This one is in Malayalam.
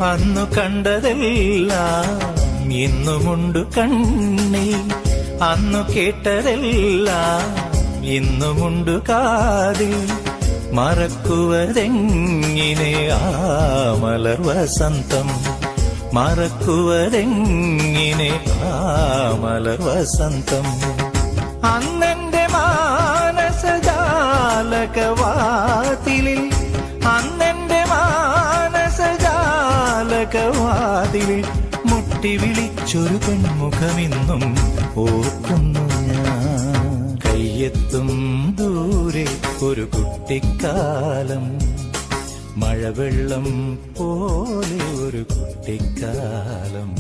അന്നു കണ്ടതെല്ലാം ഇന്നുമുണ്ടു കണ്ണിൽ, അന്നു കേട്ടതെല്ലാം ഇന്നുമുണ്ടു കാതിൽ. മറക്കുവതെങ്ങിനെ ആ മലർ വസന്തം, മറക്കുവതെങ്ങിനെ ആ മലർ വസന്തം. അന്നെന്റെ മാനസജാലകവാതിലിൽ, അന്നെന്റെ മാനസജാലകവാതിലിൽ മുട്ടി വിളിച്ചൊരു പെൺമുഖമിന്നും ഓർക്കുന്നു ഞാൻ. കയ്യെത്തും ദൂരെ ഒരു കുട്ടിക്കാലം, മഴവെള്ളം പോലെ ഒരു കുട്ടിക്കാലം.